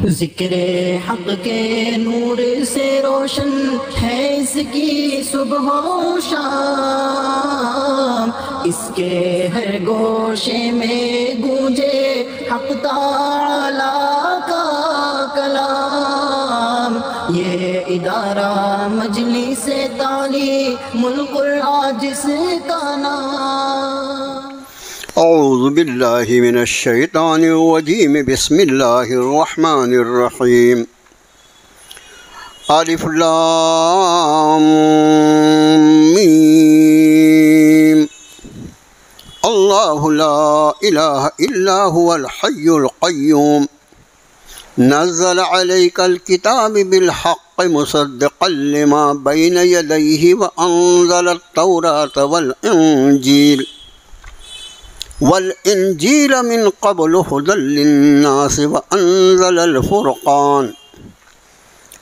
ذکر حق کے نور سے روشن ہے اس کی صبح و شام، اس کے ہر گوشے میں گونجے حق تعالی کا کلام۔ یہ ادارہ مجلس تعلیم القرآن جس کا نام۔ اعوذ باللہ من الشیطان الرجیم، بسم اللہ الرحمن الرحیم۔ الف لام میم۔ اللہ لا الہ الا هو الحی القیوم، نزل علیک الکتاب بالحق مصدقا لما بین یدیہ وانزل التوراۃ والإنجيل من قبل هدى للناس وأنزل الفرقان،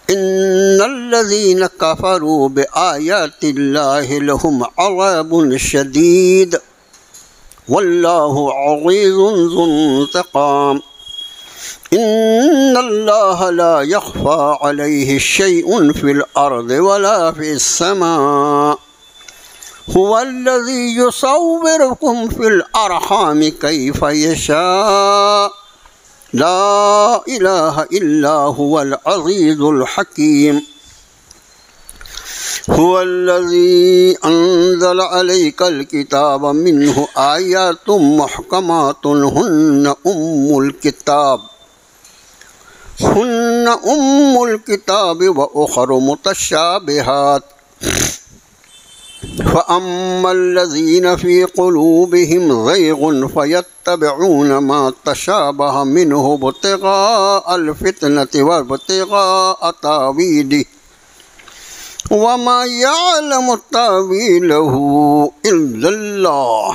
إن الذين كفروا بآيات الله لهم عذاب شديد والله عزيز ذو انتقام، إن الله لا يخفى عليه شيء في الأرض ولا في السماء، هو الذي يصوركم في الأرحام كيف يشاء، لا إله إلا هو العزيز الحكيم، هو الذي أنزل عليك الكتاب منه آيات محكمات هن أم الكتاب وأخر متشابهات، فأما الذين في قلوبهم زيغ فيتبعون ما تشابه منه ابتغاء الفتنة وابتغاء تأويله وما يعلم تأويله إلا الله،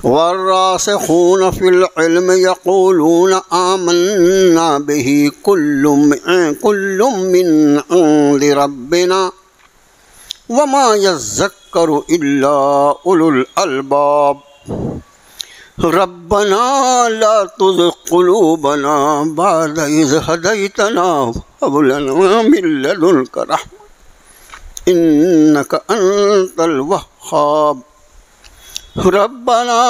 والراسخون في العلم يقولون آمنا به كل من عند ربنا وما يذكر إلا أولو الألباب، ربنا لا تزغ قلوبنا بعد إذ هديتنا وهب لنا من لدنك رحمة إنك أنت الوهاب، ربنا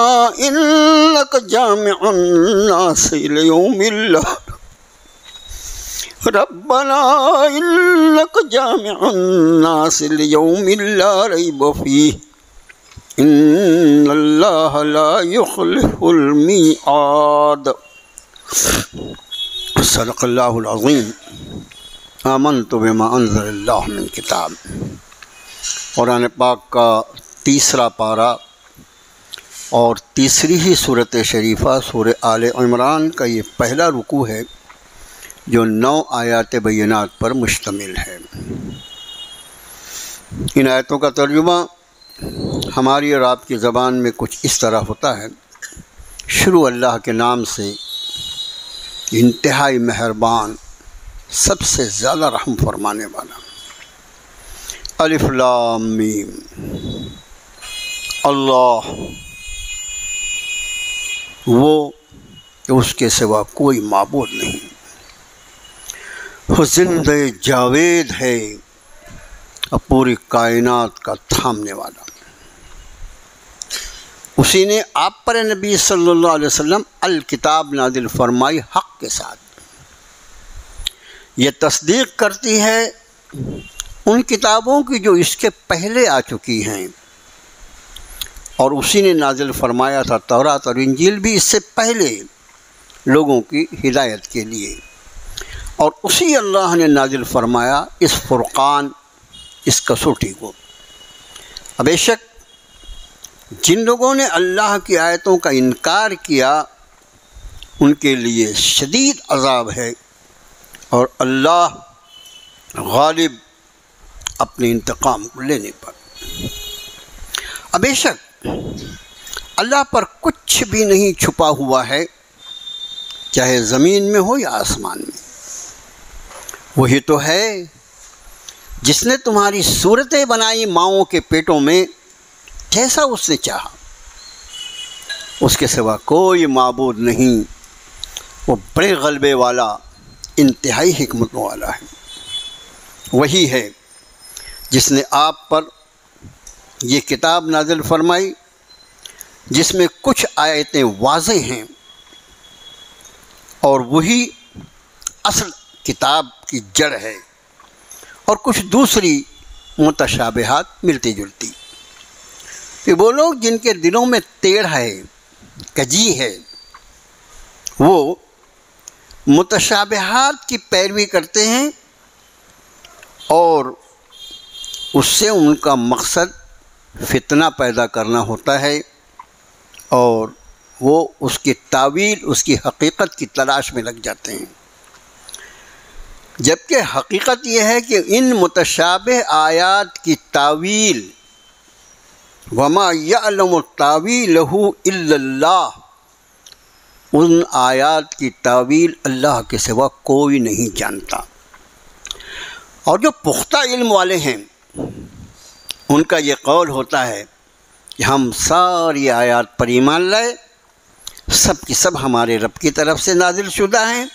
إنك جامع الناس ليوم لا ربنا إنك جامع الناس ليوم لا ريب فيه إن الله لا يخلف الميعاد۔ صدق اللہ العظیم۔ آمنت بما انزل اللہ من کتاب۔ قرآن پاک کا تیسرا پارہ اور تیسری ہی صورت شریفہ سورہ آل عمران کا یہ پہلا رکوع ہے جو 9 آیات بینات پر مشتمل ہے۔ ان آیتوں کا ترجمہ ہماری اور آپ کی زبان میں کچھ اس طرح ہوتا ہے: شروع اللہ کے نام سے، انتہائی مہربان، سب سے زیادہ رحم فرمانے والا۔ الف لام میم۔ اللہ وہ کہ اس کے سوا کوئی معبود نہیں، وہ زندہ جاوید ہے اور پوری کائنات کا تھامنے والا۔ اسی نے آپ پر نبی صلی اللہ علیہ وسلم الکتاب نازل فرمائی حق کے ساتھ۔ یہ تصدیق کرتی ہے ان کتابوں کی جو اس کے پہلے آ چکی ہیں، اور اسی نے نازل فرمایا تھا تورات اور انجیل بھی اس سے پہلے لوگوں کی ہدایت کے لیے، اور اسی اللہ نے نازل فرمایا اس فرقان، اس کسوٹی کو۔ بے شک جن لوگوں نے اللہ کی آیتوں کا انکار کیا ان کے لیے شدید عذاب ہے، اور اللہ غالب اپنے انتقام کو لینے پر۔ بے شک اللہ پر کچھ بھی نہیں چھپا ہوا ہے، چاہے زمین میں ہو یا آسمان میں۔ وہی تو ہے جس نے تمہاری صورتیں بنائی ماؤں کے پیٹوں میں جیسا اس نے چاہا، اس کے سوا کوئی معبود نہیں۔ وہ بڑے غلبے والا، انتہائی حکمتوں والا ہے۔ وہی ہے جس نے آپ پر یہ کتاب نازل فرمائی، جس میں کچھ آیتیں واضح ہیں اور وہی اصل کتاب کی جڑ ہے، اور کچھ دوسری متشابہات ملتی جلتی۔ کہ وہ لوگ جن کے دلوں میں ٹیڑھ ہے، کجی ہے، وہ متشابہات کی پیروی کرتے ہیں، اور اس سے ان کا مقصد فتنہ پیدا کرنا ہوتا ہے، اور وہ اس کی تعویل، اس کی حقیقت کی تلاش میں لگ جاتے ہیں۔ جبکہ حقیقت یہ ہے کہ ان متشابہ آیات کی تعویل وَمَا يَعْلَمُ تَأْوِيلَهُ إِلَّا اللَّهُ، ان آیات کی تعویل اللہ کے سوا کوئی نہیں جانتا۔ اور جو پختہ علم والے ہیں ان کا یہ قول ہوتا ہے کہ ہم ساری آیات پر ایمان لائے، سب کی سب ہمارے رب کی طرف سے نازل شدہ ہیں،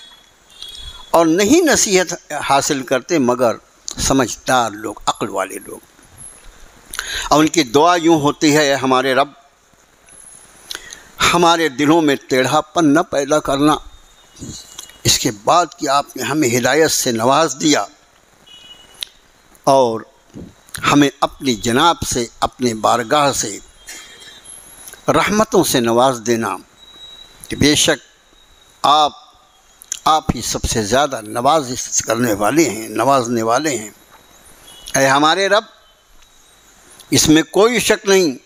اور نہیں نصیحت حاصل کرتے مگر سمجھدار لوگ، عقل والے لوگ۔ اور ان کی دعا یوں ہوتی ہے، اے ہمارے رب، ہمارے دلوں میں ٹیڑھا پن نہ پیدا کرنا، اس کے بعد کہ آپ نے ہمیں ہدایت سے نواز دیا، اور ہمیں اپنی جناب سے، اپنے بارگاہ سے، رحمتوں سے نواز دینا، کہ بے شک آپ ہی سب سے زیادہ نوازش کرنے والے ہیں، نوازنے والے ہیں۔ اے ہمارے رب، اس میں کوئی شک نہیں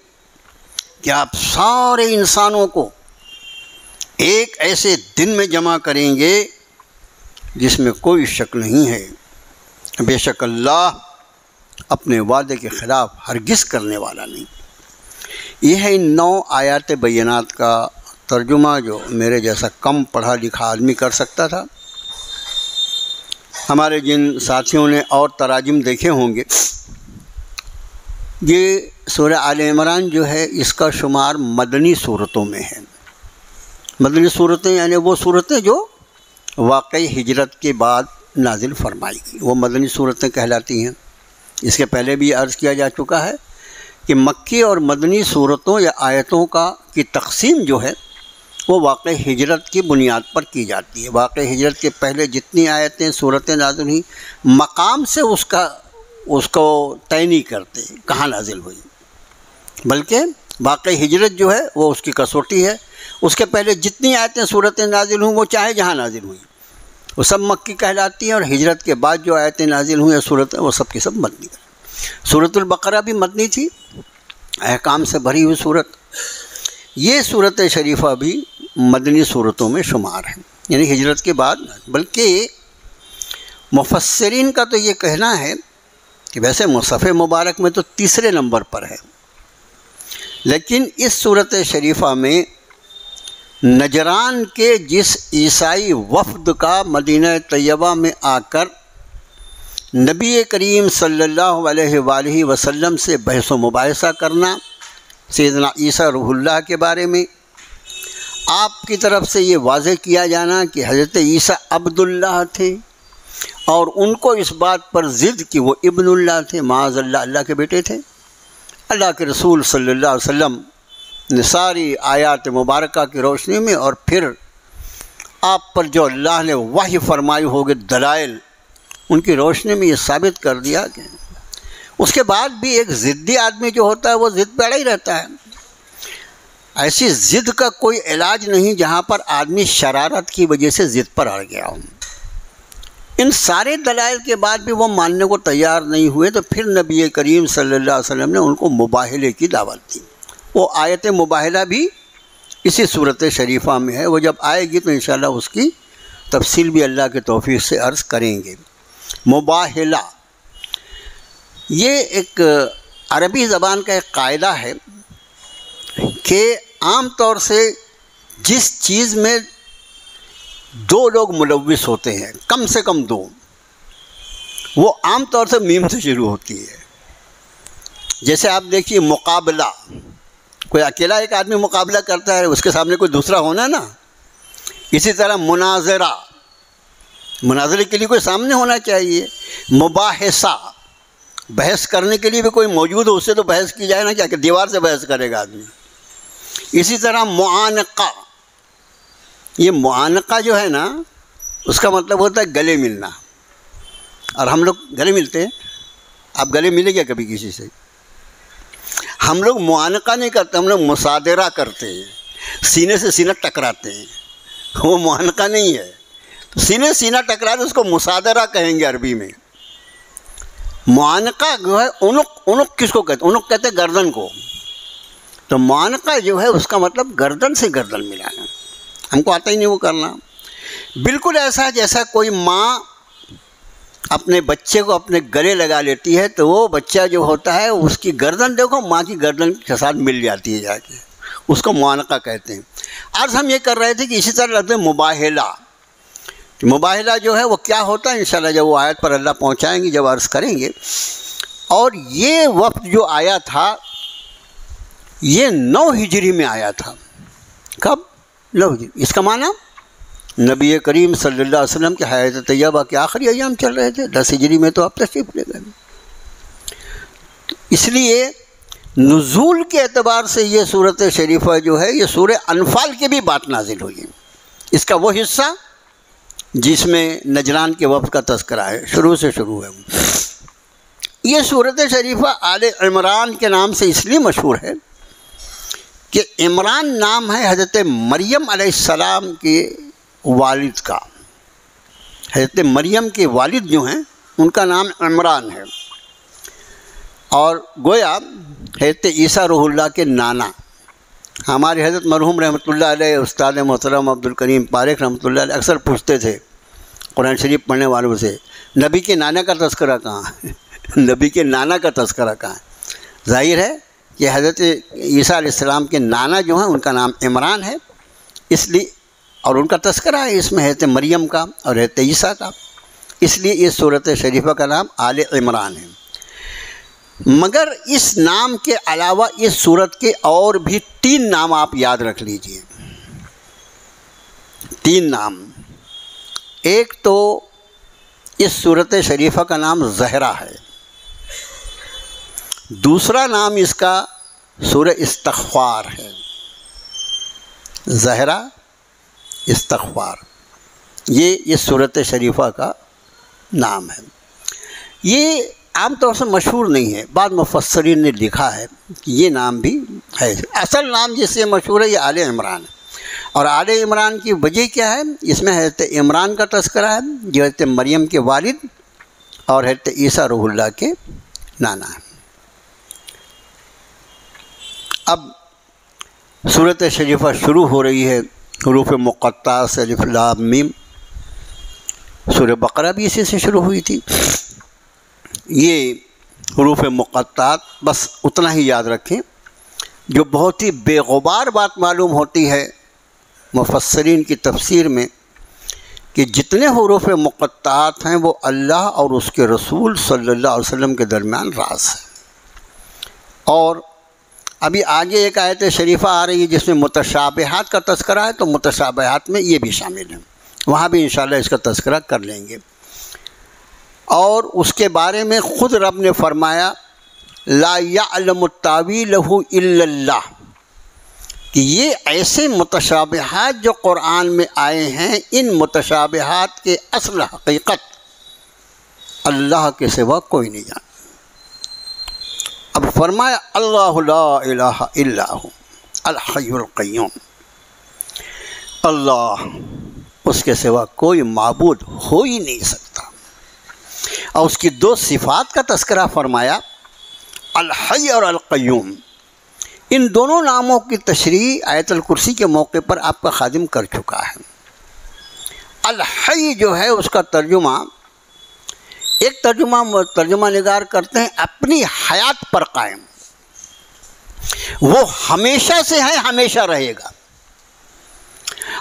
کہ آپ سارے انسانوں کو ایک ایسے دن میں جمع کریں گے جس میں کوئی شک نہیں ہے۔ بے شک اللہ اپنے وعدے کے خلاف ہرگز کرنے والا نہیں۔ یہ ہے ان 9 آیات بینات کا ترجمہ جو میرے جیسا کم پڑھا لکھا آدمی کر سکتا تھا۔ ہمارے جن ساتھیوں نے اور تراجم دیکھے ہوں گے، یہ سورہ آل عمران جو ہے اس کا شمار مدنی صورتوں میں ہے۔ مدنی صورتیں یعنی وہ صورتیں جو واقعی ہجرت کے بعد نازل فرمائی گئی، وہ مدنی صورتیں کہلاتی ہیں۔ اس کے پہلے بھی عرض کیا جا چکا ہے کہ مکی اور مدنی صورتوں یا آیتوں کی تقسیم جو ہے وہ واقع ہجرت کی بنیاد پر کی جاتی ہے۔ واقع ہجرت کے پہلے جتنی آیتیں صورتیں نازل ہوئیں، مقام سے اس کو طے نہیں کرتے کہاں نازل ہوئی، بلکہ واقع ہجرت جو ہے وہ اس کی کسوٹی ہے۔ اس کے پہلے جتنی آیتیں صورتیں نازل ہوئیں وہ چاہے جہاں نازل ہوئیں وہ سب مکی کہلاتی ہیں، اور ہجرت کے بعد جو آیتیں نازل ہوئیں صورتیں وہ سب کی سب مدنی ہیں۔ سورۃ البقرہ بھی مدنی تھی، احکام سے بھری ہوئی صورت۔ یہ صورت شریفہ بھی مدنی صورتوں میں شمار ہے، یعنی ہجرت کے بعد۔ بلکہ مفسرین کا تو یہ کہنا ہے کہ ویسے مصحف مبارک میں تو 3 نمبر پر ہے، لیکن اس صورت شریفہ میں نجران کے جس عیسائی وفد کا مدینہ طیبہ میں آ کر نبی کریم صلی اللہ علیہ وآلہ وسلم سے بحث و مباحثہ کرنا، سیدنا عیسیٰ روح اللہ کے بارے میں، آپ کی طرف سے یہ واضح کیا جانا کہ حضرت عیسیٰ عبد اللہ تھے، اور ان کو اس بات پر ضد کہ وہ ابن اللہ تھے، معاذ اللہ، اللہ کے بیٹے تھے۔ اللہ کے رسول صلی اللہ علیہ وسلم نے ساری آیات مبارکہ کی روشنی میں اور پھر آپ پر جو اللہ نے وحی فرمائی ہوگی دلائل، ان کی روشنی میں یہ ثابت کر دیا کہ اس کے بعد بھی ایک ضدی آدمی جو ہوتا ہے وہ ضد پہ اڑا ہی رہتا ہے۔ ایسی ضد کا کوئی علاج نہیں جہاں پر آدمی شرارت کی وجہ سے ضد پر اڑ گیا ہوں۔ ان سارے دلائل کے بعد بھی وہ ماننے کو تیار نہیں ہوئے، تو پھر نبی کریم صلی اللہ علیہ وسلم نے ان کو مباہلے کی دعوت دی۔ وہ آیت مباہلہ بھی اسی صورت شریفہ میں ہے، وہ جب آئے گی تو انشاءاللہ اس کی تفصیل بھی اللہ کے توفیق سے عرض کریں گے۔ مباہلہ یہ ایک عربی زبان کا ایک قاعدہ ہے کہ عام طور سے جس چیز میں 2 لوگ ملوث ہوتے ہیں، کم سے کم 2، وہ عام طور سے میم سے شروع ہوتی ہے۔ جیسے آپ دیکھیے مقابلہ، کوئی اکیلا ایک آدمی مقابلہ کرتا ہے، اس کے سامنے کوئی دوسرا ہونا نا۔ اسی طرح مناظرہ، مناظرے کے لیے کوئی سامنے ہونا چاہیے. مباحثہ، بحث کرنے کے لیے بھی کوئی موجود ہو، اس سے تو بحث کی جائے نا، کیا کہ دیوار سے بحث کرے گا آدمی. اسی طرح معانقہ، یہ معانقہ جو ہے نا اس کا مطلب ہوتا ہے گلے ملنا. اور ہم لوگ گلے ملتے ہیں. آپ گلے ملے گیا کبھی کسی سے؟ ہم لوگ معانقہ نہیں کرتے، ہم لوگ مصادرہ کرتے ہیں، سینے سے سینہ ٹکراتے ہیں. وہ معانقہ نہیں ہے. سینے سینہ ٹکراتے اس کو مصادرہ کہیں گے عربی میں. معانقہ جو ہے عنق کس کو کہتے ہیں؟ عنق کہتے ہیں گردن کو. تو معانقہ جو ہے اس کا مطلب گردن سے گردن ملانا. ہم کو آتا ہی نہیں وہ کرنا. بالکل ایسا جیسا کوئی ماں اپنے بچے کو اپنے گلے لگا لیتی ہے تو وہ بچہ جو ہوتا ہے اس کی گردن دیکھو ماں کی گردن کے ساتھ مل جاتی ہے جا کے، اس کو معانقہ کہتے ہیں. عرض ہم یہ کر رہے تھے کہ اسی طرح لفظ مباہلہ، مباہلہ جو ہے وہ کیا ہوتا ہے انشاءاللہ جب وہ آیت پر اللہ پہنچائیں گے جب عرض کریں گے. اور یہ وقت جو آیا تھا یہ 9 ہجری میں آیا تھا. کب؟ 9 ہجری. اس کا معنی نبی کریم صلی اللہ علیہ وسلم کے حیات طیبہ کے آخری ایام چل رہے تھے. 10 ہجری میں تو آپ تشریف لے گئے. اس لیے نزول کے اعتبار سے یہ صورت شریفہ جو ہے یہ سورہ انفال کی بھی بات نازل ہوئی ہے. اس کا وہ حصہ جس میں نجران کے وفد کا تذکرہ ہے، شروع سے شروع ہے. یہ صورت شریفہ آل عمران کے نام سے اس لیے مشہور ہے کہ عمران نام ہے حضرت مریم علیہ السلام کے والد کا. حضرت مریم کے والد جو ہیں ان کا نام عمران ہے. اور گویا حضرت عیسیٰ روح اللہ کے نانا ہمارے حضرت مرحوم رحمۃ اللہ علیہ استاد محترم عبد الکریم پاریکھ رحمۃ اللہ علیہ اکثر پوچھتے تھے قرآن شریف پڑھنے والوں سے، نبی کے نانا کا تذکرہ کہاں ہے؟ نبی کے نانا کا تذکرہ کہاں ہے؟ ظاہر ہے کہ حضرت عیسیٰ علیہ السلام کے نانا جو ہیں ان کا نام عمران ہے، اس لیے اور ان کا تذکرہ ہے اس میں حضرت مریم کا اور حضرت عیسیٰ کا، اس لیے اس صورت شریفہ کا نام آل عمران ہے. مگر اس نام کے علاوہ اس صورت کے اور بھی 3 نام آپ یاد رکھ لیجئے. 3 نام. ایک تو اس صورت شریفہ کا نام زہرہ ہے. دوسرا نام اس کا سورہ استغفار ہے. زہرہ، استغفار، یہ اس صورت شریفہ کا نام ہے. یہ عام طور سے مشہور نہیں ہے، بعض مفسرین نے لکھا ہے کہ یہ نام بھی ہے. اصل نام جس سے مشہور ہے یہ آل عمران ہے. اور آل عمران کی وجہ کیا ہے؟ اس میں حضرت عمران کا تذکرہ ہے جو حضرت مریم کے والد اور حضرت عیسیٰ روح اللہ کے نانا ہے. اب صورت شریفہ شروع ہو رہی ہے حروف مقطعات سے، الف لام میم. سورہ بقرہ بھی اسی سے شروع ہوئی تھی. یہ حروف مقطعات بس اتنا ہی یاد رکھیں. جو بہت ہی بے غبار بات معلوم ہوتی ہے مفسرین کی تفسیر میں کہ جتنے حروف مقطعات ہیں وہ اللہ اور اس کے رسول صلی اللہ علیہ وسلم کے درمیان راز ہے. اور ابھی آگے ایک آیت شریفہ آ رہی ہے جس میں متشابہات کا تذکرہ ہے، تو متشابہات میں یہ بھی شامل ہیں، وہاں بھی انشاءاللہ اس کا تذکرہ کر لیں گے. اور اس کے بارے میں خود رب نے فرمایا لا یعلم تاویلہ الا اللہ، کہ یہ ایسے متشابہات جو قرآن میں آئے ہیں ان متشابہات کے اصل حقیقت اللہ کے سوا کوئی نہیں جانتا. اب فرمایا اللہ لا الہ الا ہو الحی القیوم، اللہ اس کے سوا کوئی معبود ہو ہی نہیں سکتا. اور اس کی 2 صفات کا تذکرہ فرمایا الحی اور القیوم. ان دونوں ناموں کی تشریح آیت الکرسی کے موقع پر آپ کا خادم کر چکا ہے. الحی جو ہے اس کا ترجمہ ایک ترجمہ نگار کرتے ہیں اپنی حیات پر قائم، وہ ہمیشہ سے ہے، ہمیشہ رہے گا.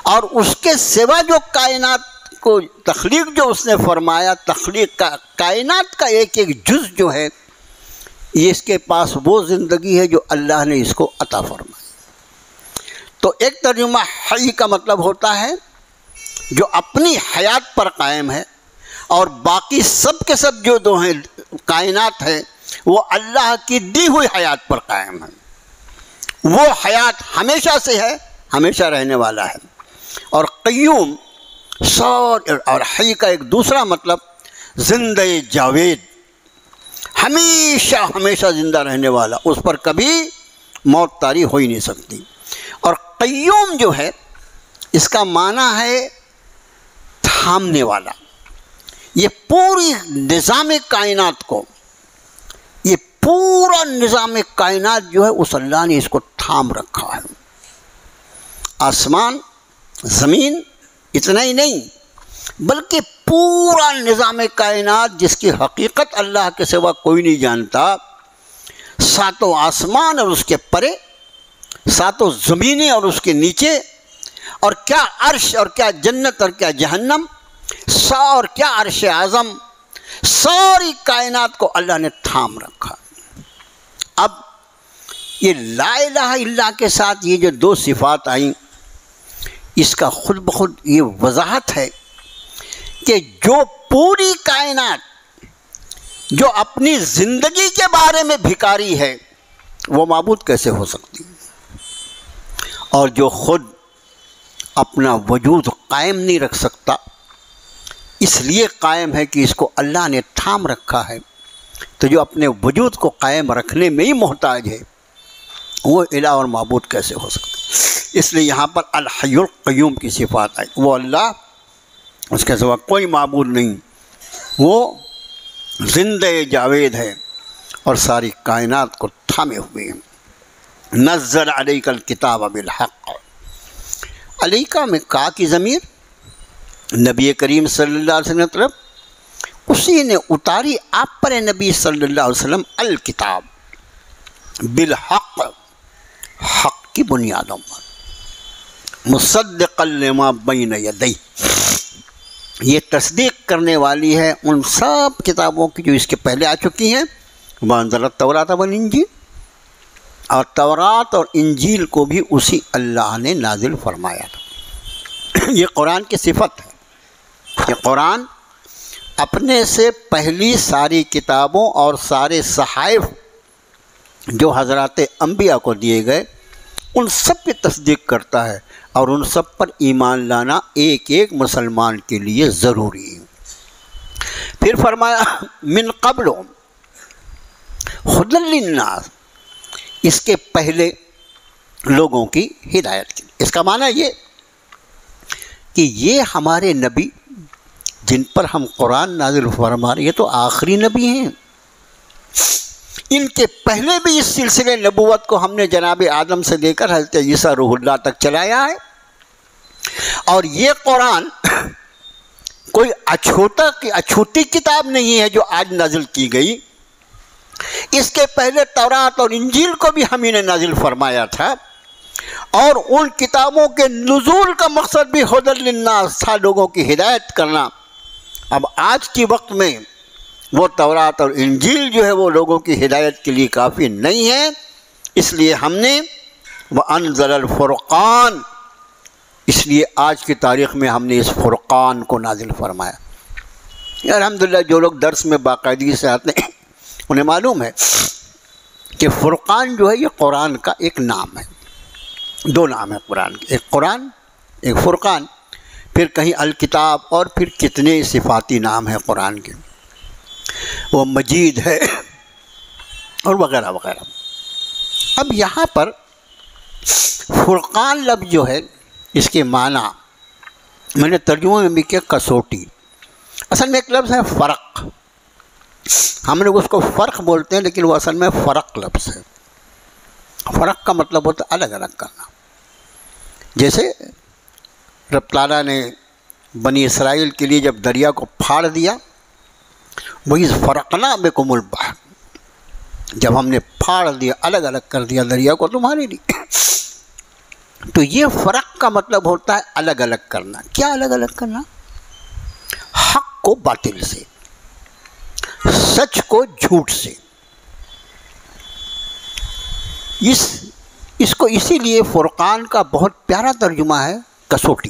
اور اس کے سوا جو کائنات کو تخلیق جو اس نے فرمایا، تخلیق کا کائنات کا ایک ایک جز جو ہے یہ اس کے پاس وہ زندگی ہے جو اللہ نے اس کو عطا فرمائی. تو ایک ترجمہ حی کا مطلب ہوتا ہے جو اپنی حیات پر قائم ہے، اور باقی سب کے سب جو دو ہیں کائنات ہے وہ اللہ کی دی ہوئی حیات پر قائم ہے۔ وہ حیات ہمیشہ سے ہے، ہمیشہ رہنے والا ہے۔ اور قیوم اور حی کا ایک دوسرا مطلب زندہ جاوید، ہمیشہ ہمیشہ زندہ رہنے والا، اس پر کبھی موت طاری ہو ہی نہیں سکتی۔ اور قیوم جو ہے اس کا معنی ہے تھامنے والا۔ یہ پوری نظام کائنات کو، یہ پورا نظام کائنات جو ہے اس اللہ نے اس کو تھام رکھا ہے۔ آسمان، زمین، اتنا ہی نہیں بلکہ پورا نظام کائنات جس کی حقیقت اللہ کے سوا کوئی نہیں جانتا، ساتوں آسمان اور اس کے پرے، ساتوں زمینیں اور اس کے نیچے، اور کیا عرش اور کیا جنت اور کیا جہنم، اور کیا عرش اعظم، ساری کائنات کو اللہ نے تھام رکھا۔ اب یہ لا الہ الا کے ساتھ یہ جو دو صفات آئیں، اس کا خود بخود یہ وضاحت ہے کہ جو پوری کائنات جو اپنی زندگی کے بارے میں بھکاری ہے وہ معبود کیسے ہو سکتی، اور جو خود اپنا وجود قائم نہیں رکھ سکتا، اس لیے قائم ہے کہ اس کو اللہ نے تھام رکھا ہے، تو جو اپنے وجود کو قائم رکھنے میں ہی محتاج ہے وہ الہ اور معبود کیسے ہو سکتا۔ اس لیے یہاں پر الحی القیوم کی صفات آئی، وہ اللہ، اس کے سوا کوئی معبود نہیں، وہ زندہ جاوید ہے اور ساری کائنات کو تھامے ہوئے ہیں۔ نزل علیک الکتاب بالحق، علیکہ میں کا کی ضمیر نبی کریم صلی اللہ علیہ وسلم طرف، اسی نے اتاری آپ پر نبی صلی اللہ علیہ وسلم الکتاب بالحق، حق کی بنیادوں پر، مصدقا لما بین یدیہ، یہ تصدیق کرنے والی ہے ان سب کتابوں کی جو اس کے پہلے آ چکی ہیں۔ وانزل التوراۃ والانجیل، اور تورات اور انجیل کو بھی اسی اللہ نے نازل فرمایا تھا۔ یہ قرآن کی صفت ہے، یہ قرآن اپنے سے پہلی ساری کتابوں اور سارے صحائف جو حضرات انبیاء کو دیے گئے ان سب کی تصدیق کرتا ہے، اور ان سب پر ایمان لانا ایک ایک مسلمان کے لیے ضروری ہے۔ پھر فرمایا من قبل ھدی للناس، اس کے پہلے لوگوں کی ہدایت کی۔ اس کا معنی یہ کہ یہ ہمارے نبی جن پر ہم قرآن نازل فرما رہے ہیں، یہ تو آخری نبی ہیں، ان کے پہلے بھی اس سلسلے نبوت کو ہم نے جناب آدم سے لے کر حضرت عیسیٰ روح اللہ تک چلایا ہے، اور یہ قرآن کوئی اچھوتی کتاب نہیں ہے جو آج نازل کی گئی۔ اس کے پہلے تورات اور انجیل کو بھی ہم نے نازل فرمایا تھا، اور ان کتابوں کے نزول کا مقصد بھی ھدی للناس تھا، لوگوں کی ہدایت کرنا۔ اب آج کے وقت میں وہ تورات اور انجیل جو ہے وہ لوگوں کی ہدایت کے لیے کافی نہیں ہے، اس لیے ہم نے وَأَنزَلَ الْفُرْقَانَ، اس لیے آج کی تاریخ میں ہم نے اس فرقان کو نازل فرمایا۔ الحمدللہ جو لوگ درس میں باقاعدگی سے آتے ہیں انہیں معلوم ہے کہ فرقان جو ہے یہ قرآن کا ایک نام ہے، دو نام ہے قرآن کے، ایک قرآن ایک فرقان، پھر کہیں الکتاب، اور پھر کتنے صفاتی نام ہیں قرآن کے، وہ مجید ہے اور وغیرہ وغیرہ۔ اب یہاں پر فرقان لفظ جو ہے اس کے معنی میں نے ترجمہ میں بھی کیا کسوٹی، اصل میں ایک لفظ ہے فرق، ہم لوگ اس کو فرق بولتے ہیں لیکن وہ اصل میں فرق لفظ ہے۔ فرق کا مطلب ہوتا ہے الگ الگ کرنا، جیسے رب تعالیٰ نے بنی اسرائیل کے لیے جب دریا کو پھاڑ دیا، وَإِذْ فَرَقْنَا بِكُمُ الْبَحْرَ، جب ہم نے پھاڑ دیا، الگ الگ کر دیا دریا کو تمہارے لیے، تو یہ فرق کا مطلب ہوتا ہے الگ الگ کرنا۔ کیا الگ الگ کرنا؟ حق کو باطل سے، سچ کو جھوٹ سے۔ اس کو اسی لیے فرقان کا بہت پیارا ترجمہ ہے کسوٹی۔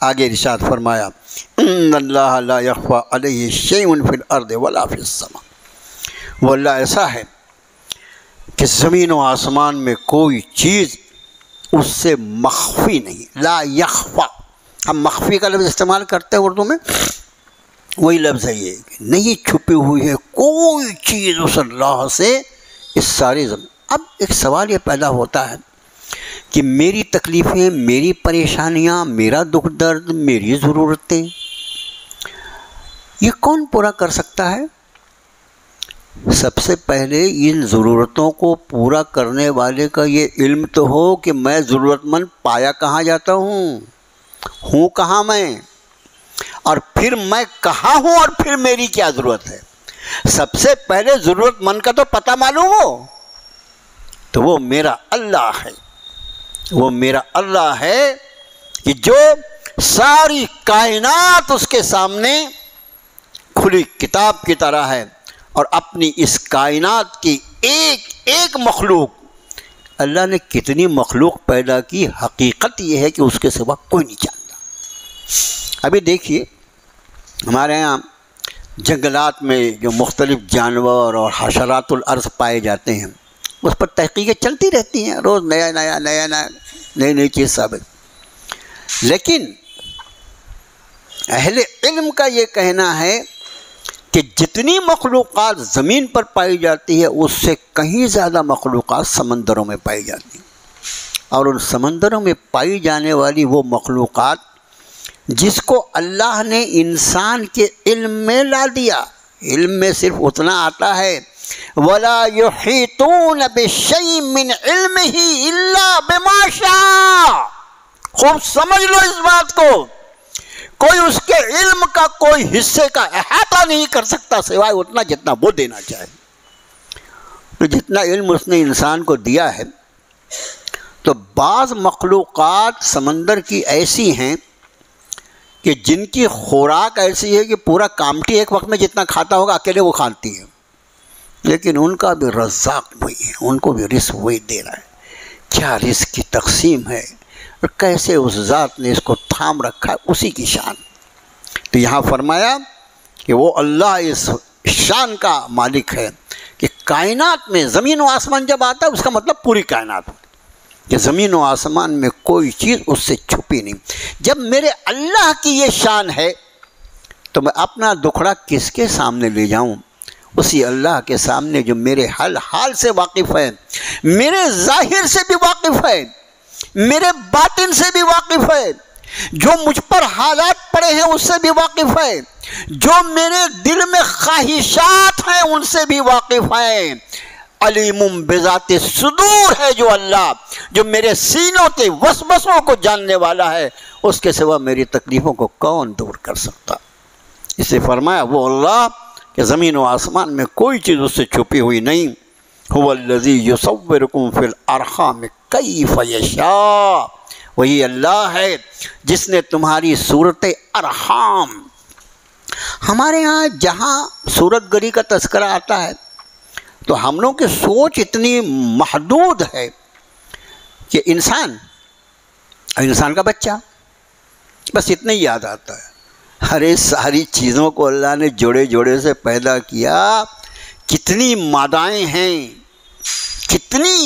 آگے ارشاد فرمایا ان اللہ لا یخفی علیہ شیء فی الارض ولا فی السماء، وہ اللہ ایسا ہے کہ زمین و آسمان میں کوئی چیز اس سے مخفی نہیں، لا یخفی، ہم مخفی کا لفظ استعمال کرتے ہیں اردو میں، وہی لفظ ہے یہ کہ نہیں چھپی ہوئی ہے کوئی چیز اس اللہ سے اس ساری زمین۔ اب ایک سوال یہ پیدا ہوتا ہے کہ میری تکلیفیں، میری پریشانیاں، میرا دکھ درد، میری ضرورتیں، یہ کون پورا کر سکتا ہے؟ سب سے پہلے ان ضرورتوں کو پورا کرنے والے کا یہ علم تو ہو کہ میں ضرورت مند پایا کہاں جاتا ہوں کہاں میں، اور پھر میں کہاں ہوں، اور پھر میری کیا ضرورت ہے۔ سب سے پہلے ضرورت مند کا تو پتہ معلوم ہو، تو وہ میرا اللہ ہے، وہ میرا اللہ ہے کہ جو ساری کائنات اس کے سامنے کھلی کتاب کی طرح ہے، اور اپنی اس کائنات کی ایک ایک مخلوق، اللہ نے کتنی مخلوق پیدا کی، حقیقت یہ ہے کہ اس کے سوا کوئی نہیں جانتا۔ ابھی دیکھیے ہمارے ہاں جنگلات میں جو مختلف جانور اور حشرات الارض پائے جاتے ہیں، اس پر تحقیقیں چلتی رہتی ہیں، روز نئی چیز ثابت۔ لیکن اہل علم کا یہ کہنا ہے کہ جتنی مخلوقات زمین پر پائی جاتی ہے اس سے کہیں زیادہ مخلوقات سمندروں میں پائی جاتی ہیں، اور ان سمندروں میں پائی جانے والی وہ مخلوقات جس کو اللہ نے انسان کے علم میں لا دیا، علم میں صرف اتنا آتا ہے وَلَا يُحِيطُونَ بِشَيْءٍ مِّنْ عِلْمِهِ إِلَّا بِمَا شَاءَ۔ خوب سمجھ لو اس بات کو، کوئی اس کے علم کا کوئی حصے کا احاطہ نہیں کر سکتا سوائے اتنا جتنا وہ دینا چاہے۔ تو جتنا علم اس نے انسان کو دیا ہے، تو بعض مخلوقات سمندر کی ایسی ہیں کہ جن کی خوراک ایسی ہے کہ پورا کامٹی ایک وقت میں جتنا کھاتا ہوگا اکیلے وہ کھاتی ہے، لیکن ان کا بھی رزاق وہی ہے، ان کو بھی رزق وہی دے رہا ہے۔ کیا رزق کی تقسیم ہے اور کیسے اس ذات نے اس کو تھام رکھا ہے، اسی کی شان۔ تو یہاں فرمایا کہ وہ اللہ اس شان کا مالک ہے کہ کائنات میں زمین و آسمان جب آتا ہے اس کا مطلب پوری کائنات ہوتی، کہ زمین و آسمان میں کوئی چیز اس سے چھپی نہیں۔ جب میرے اللہ کی یہ شان ہے تو میں اپنا دکھڑا کس کے سامنے لے جاؤں؟ اسی اللہ کے سامنے جو میرے حال سے واقف ہے، میرے ظاہر سے بھی واقف ہے، میرے باطن سے بھی واقف ہے، جو مجھ پر حالات پڑے ہیں اس سے بھی واقف ہے، جو میرے دل میں خواہشات ہیں ان سے بھی واقف ہے۔ علیم بذات صدور ہے جو اللہ، جو میرے سینوں کے وسوسوں کو جاننے والا ہے، اس کے سوا میری تکلیفوں کو کون دور کر سکتا۔ اسے فرمایا وہ اللہ کہ زمین و آسمان میں کوئی چیز اس سے چھپی ہوئی نہیں۔ هو الذی یصورکم فی الارحام کیف یشاء، وہی اللہ ہے جس نے تمہاری صورت ارحام، ہمارے ہاں جہاں صورت گری کا تذکرہ آتا ہے تو ہم لوگوں کی سوچ اتنی محدود ہے کہ انسان کا بچہ بس اتنا ہی یاد آتا ہے۔ ارے ساری چیزوں کو اللہ نے جوڑے جوڑے سے پیدا کیا، کتنی مادائیں ہیں، کتنی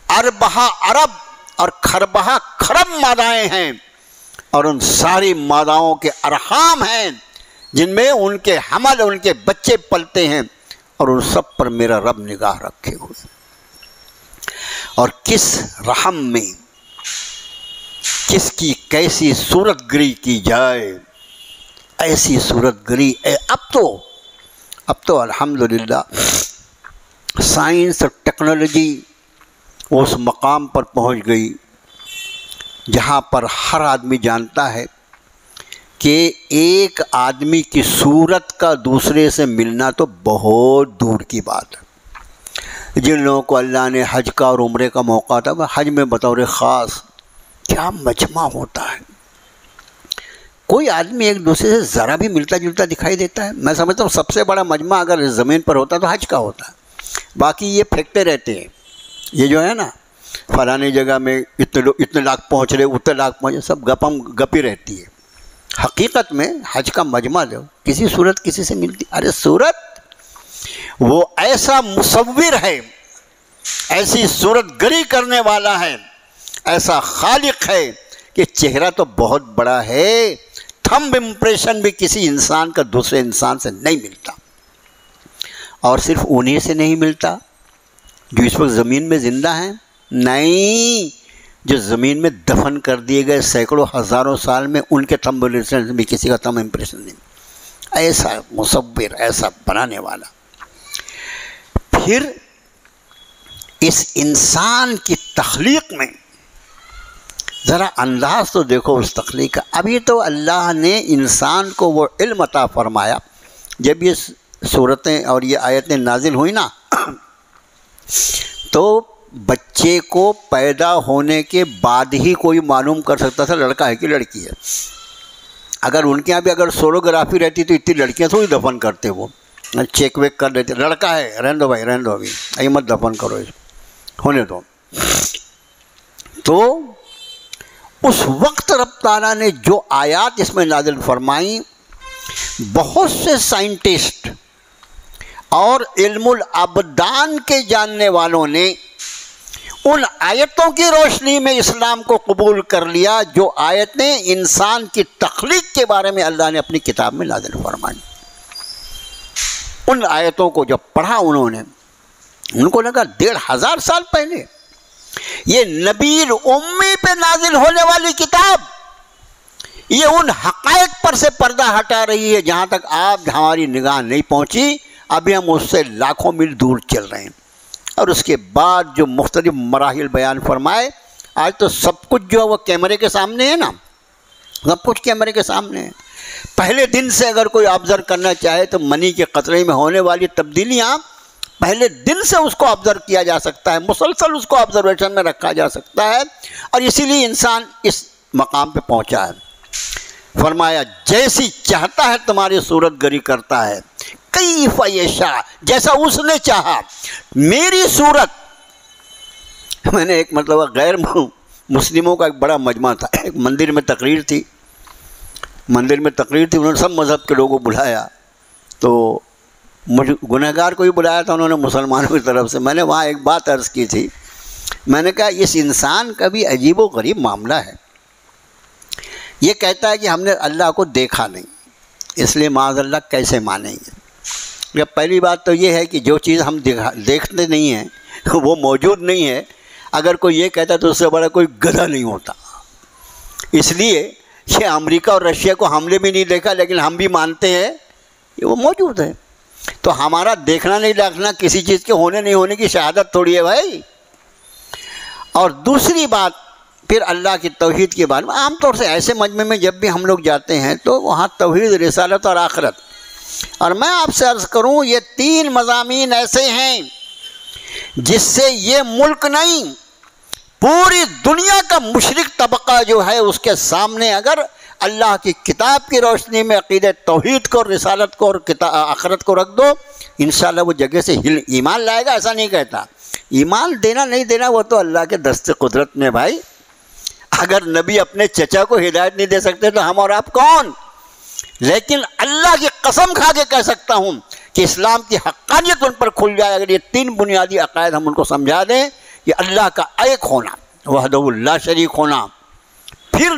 اربہ ارب اور کھربہ کھرب مادائیں ہیں، اور ان ساری ماداؤں کے ارحام ہیں جن میں ان کے حمل، ان کے بچے پلتے ہیں، اور ان سب پر میرا رب نگاہ رکھے ہوئے۔ اور کس رحم میں کس کی کیسی صورت گری کی جائے، ایسی صورت گری اب تو الحمدللہ سائنس اور ٹیکنالوجی اس مقام پر پہنچ گئی جہاں پر ہر آدمی جانتا ہے کہ ایک آدمی کی صورت کا دوسرے سے ملنا تو بہت دور کی بات ہے۔ جن لوگوں کو اللہ نے حج کا اور عمرے کا موقع تھا، حج میں بطور خاص کیا مجمع ہوتا ہے، کوئی آدمی ایک دوسرے سے ذرا بھی ملتا جلتا دکھائی دیتا ہے۔ میں سمجھتا ہوں سب سے بڑا مجمع اگر اس زمین پر ہوتا تو حج کا ہوتا ہے، باقی یہ پھینکتے رہتے ہیں، یہ جو ہے نا فلانی جگہ میں اتنے لاکھ پہنچ رہے، اتنے لاکھ پہنچ رہے، سب گپی رہتی ہے۔ حقیقت میں حج کا مجمع لو، کسی صورت کسی سے ملتی؟ ارے صورت وہ ایسا مصور ہے، ایسی صورت گری کرنے والا ہے، ایسا خالق ہے کہ چہرہ تو بہت بڑا ہے، تھمب امپریشن بھی کسی انسان کا دوسرے انسان سے نہیں ملتا، اور صرف انہیں سے نہیں ملتا جو اس وقت زمین میں زندہ ہیں، نہیں، جو زمین میں دفن کر دیے گئے سینکڑوں ہزاروں سال میں، ان کے تھمب امپریشن بھی کسی کا تھمب امپریشن نہیں۔ ایسا مصور، ایسا بنانے والا۔ پھر اس انسان کی تخلیق میں ذرا انداز تو دیکھو اس تخلیق کا۔ ابھی تو اللہ نے انسان کو وہ علم عطا فرمایا، جب یہ صورتیں اور یہ آیتیں نازل ہوئی نا، تو بچے کو پیدا ہونے کے بعد ہی کوئی معلوم کر سکتا تھا لڑکا ہے کہ لڑکی ہے۔ اگر ان کے یہاں بھی اگر سولوگرافی رہتی تو اتنی لڑکیاں تھوڑی دفن کرتے، وہ چیک ویک کر دیتے، لڑکا ہے رہنے دو بھائی، رہنے دو، ابھی ای مت دفن کرو، اس ہونے دو۔ تو اس وقت رب تعالیٰ نے جو آیات اس میں نازل فرمائیں، بہت سے سائنٹسٹ اور علم الابدان کے جاننے والوں نے ان آیتوں کی روشنی میں اسلام کو قبول کر لیا جو آیتیں انسان کی تخلیق کے بارے میں اللہ نے اپنی کتاب میں نازل فرمائی۔ ان آیتوں کو جب پڑھا انہوں نے، ان کو لگا 1500 سال پہلے یہ نبی الامی پہ نازل ہونے والی کتاب، یہ ان حقائق پر سے پردہ ہٹا رہی ہے جہاں تک آپ ہماری نگاہ نہیں پہنچی، ابھی ہم اس سے لاکھوں میل دور چل رہے ہیں۔ اور اس کے بعد جو مختلف مراحل بیان فرمائے، آج تو سب کچھ جو ہے وہ کیمرے کے سامنے ہے نا، سب کچھ کیمرے کے سامنے ہے۔ پہلے دن سے اگر کوئی آبزرو کرنا چاہے تو منی کے قطرے میں ہونے والی تبدیلیاں پہلے دن سے اس کو آبزرو کیا جا سکتا ہے، مسلسل اس کو آبزرویشن میں رکھا جا سکتا ہے، اور اسی لیے انسان اس مقام پہ پہنچا ہے۔ فرمایا جیسی چاہتا ہے تمہاری صورت گری کرتا ہے، کیف یشاء، جیسا اس نے چاہا میری صورت۔ میں نے ایک مطلب غیر مسلموں کا ایک بڑا مجمع تھا، ایک مندر میں تقریر تھی، انہوں نے سب مذہب کے لوگوں کو بلایا، تو مجھے گنہگار کو بھی بلایا تھا انہوں نے مسلمانوں کی طرف سے۔ میں نے وہاں ایک بات عرض کی تھی، میں نے کہا اس انسان کا بھی عجیب و غریب معاملہ ہے، یہ کہتا ہے کہ ہم نے اللہ کو دیکھا نہیں، اس لیے معاذ اللہ کیسے مانیں گے؟ پہلی بات تو یہ ہے کہ جو چیز ہم دیکھتے نہیں ہیں وہ موجود نہیں ہے، اگر کوئی یہ کہتا تو اس سے بڑا کوئی گدھا نہیں ہوتا۔ اس لیے کہ امریکہ اور رشیا کو ہم نے بھی نہیں دیکھا لیکن ہم بھی مانتے ہیں کہ وہ موجود ہے، تو ہمارا دیکھنا نہیں دیکھنا کسی چیز کے ہونے نہیں ہونے کی شہادت تھوڑی ہے بھائی۔ اور دوسری بات پھر اللہ کی توحید کے بارے میں، عام طور سے ایسے مجمع میں جب بھی ہم لوگ جاتے ہیں تو وہاں توحید، رسالت اور آخرت، اور میں آپ سے عرض کروں یہ 3 مضامین ایسے ہیں جس سے یہ ملک نہیں پوری دنیا کا مشرک طبقہ جو ہے اس کے سامنے اگر اللہ کی کتاب کی روشنی میں عقیدہ توحید کو، رسالت کو اور آخرت کو رکھ دو، انشاءاللہ وہ جگہ سے ایمان لائے گا۔ ایسا نہیں کہتا، ایمان دینا نہیں دینا وہ تو اللہ کے دست قدرت میں بھائی۔ اگر نبی اپنے چچا کو ہدایت نہیں دے سکتے تو ہم اور آپ کون؟ لیکن اللہ کی قسم کھا کے کہہ سکتا ہوں کہ اسلام کی حقانیت ان پر کھل جائے اگر یہ 3 بنیادی عقائد ہم ان کو سمجھا دیں کہ اللہ کا ایک ہونا، وحدہ لا شریک ہونا، پھر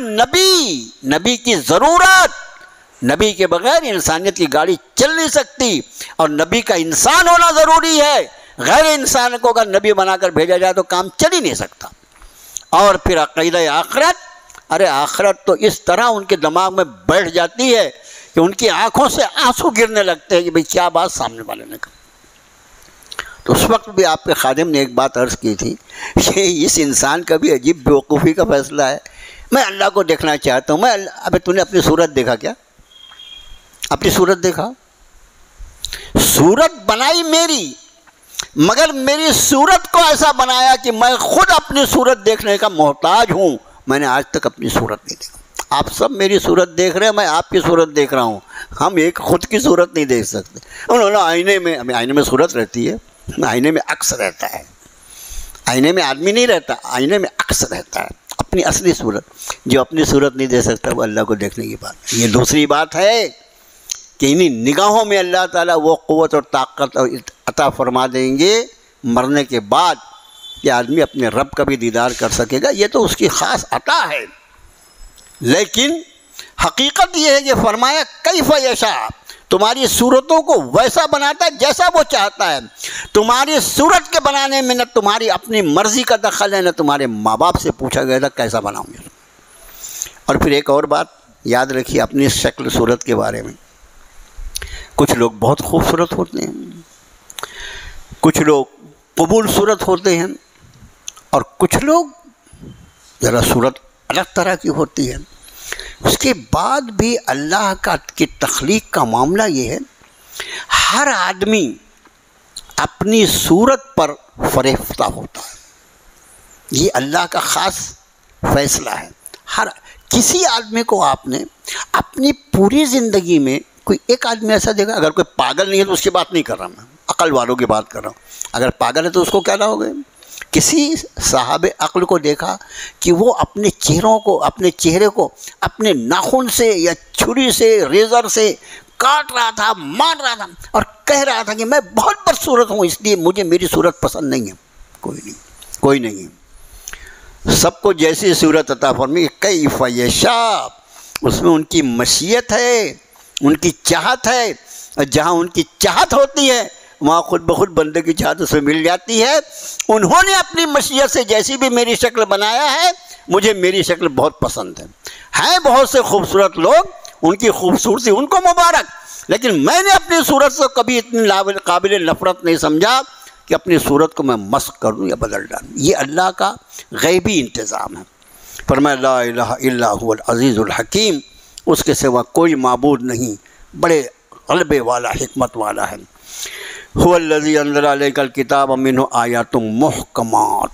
نبی کی ضرورت، نبی کے بغیر انسانیت کی گاڑی چل نہیں سکتی، اور نبی کا انسان ہونا ضروری ہے، غیر انسان کو اگر نبی بنا کر بھیجا جائے تو کام چل ہی نہیں سکتا۔ اور پھر عقیدہ آخرت، ارے آخرت تو اس طرح ان کے دماغ میں بیٹھ جاتی ہے کہ ان کی آنکھوں سے آنسو گرنے لگتے ہیں کہ بھئی کیا بات سامنے والے نے کہا۔ تو اس وقت بھی آپ کے خادم نے ایک بات عرض کی تھی کہ اس انسان کا بھی عجیب بیوقوفی کا فیصلہ ہے، میں اللہ کو دیکھنا چاہتا ہوں، ابے تو نے اپنی صورت دیکھا کیا؟ اپنی صورت دیکھا؟ صورت بنائی میری، مگر میری صورت کو ایسا بنایا کہ میں خود اپنی صورت دیکھنے کا محتاج ہوں، میں نے آج تک اپنی صورت نہیں دیکھا۔ آپ سب میری صورت دیکھ رہے ہیں، میں آپ کی صورت دیکھ رہا ہوں، ہم ایک خود کی صورت نہیں دیکھ سکتے۔ انہوں نے آئینے میں صورت رہتی ہے، آئینے میں عکس رہتا ہے، آئینے میں آدمی نہیں رہتا، آئینے میں عکس رہتا ہے، اپنی اصلی صورت. جو اپنی صورت نہیں دے سکتا وہ اللہ کو دیکھنے کی بات. یہ دوسری بات ہے کہ انہی نگاہوں میں اللہ تعالیٰ وہ قوت اور طاقت عطا فرما دیں گے مرنے کے بعد کہ آدمی اپنے رب کا بھی دیدار کر سکے گا. یہ تو اس کی خاص عطا ہے. لیکن حقیقت یہ ہے کہ فرمایا کیف یشاء، تمہاری صورتوں کو ویسا بناتا ہے جیسا وہ چاہتا ہے. تمہاری صورت کے بنانے میں نہ تمہاری اپنی مرضی کا دخل ہے، نہ تمہارے ماں باپ سے پوچھا گیا تھا کیسا بناؤں گے. اور پھر ایک اور بات یاد رکھیے اپنی شکل صورت کے بارے میں. کچھ لوگ بہت خوبصورت ہوتے ہیں، کچھ لوگ قبول صورت ہوتے ہیں، اور کچھ لوگ ذرا صورت الگ طرح کی ہوتی ہے. اس کے بعد بھی اللہ کی تخلیق کا معاملہ یہ ہے، ہر آدمی اپنی صورت پر فریفتہ ہوتا ہے. یہ اللہ کا خاص فیصلہ ہے. ہر کسی آدمی کو آپ نے اپنی پوری زندگی میں کوئی ایک آدمی ایسا دیکھا، اگر کوئی پاگل نہیں ہے تو اس کی بات نہیں کر رہا میں، عقل والوں کی بات کر رہا ہوں. اگر پاگل ہے تو اس کو کیا لاؤ گے؟ کسی صاحب عقل کو دیکھا کہ وہ اپنے چہرے کو اپنے ناخن سے یا چھری سے ریزر سے کاٹ رہا تھا، مار رہا تھا، اور کہہ رہا تھا کہ میں بہت بدصورت ہوں، اس لیے مجھے میری صورت پسند نہیں ہے. کوئی نہیں. سب کو جیسی صورت عطا فرمائی کیف یشاء. اس میں ان کی مشیت ہے، ان کی چاہت ہے، اور جہاں ان کی چاہت ہوتی ہے وہاں خود بخود بندے کی چاہت اس میں مل جاتی ہے. انہوں نے اپنی مشیت سے جیسی بھی میری شکل بنایا ہے، مجھے میری شکل بہت پسند ہے. ہیں بہت سے خوبصورت لوگ، ان کی خوبصورتی ان کو مبارک، لیکن میں نے اپنی صورت سے کبھی اتنی قابل نفرت نہیں سمجھا کہ اپنی صورت کو میں مسخ کر دوں یا بدل ڈالوں. یہ اللہ کا غیبی انتظام ہے. فرمایا لا الہ الا هو العزیز الحکیم، اس کے سوا کوئی معبود نہیں، بڑے غلبے والا، حکمت والا ہے. هو الذی انزل علیک الکتاب منہ آیات محکمات،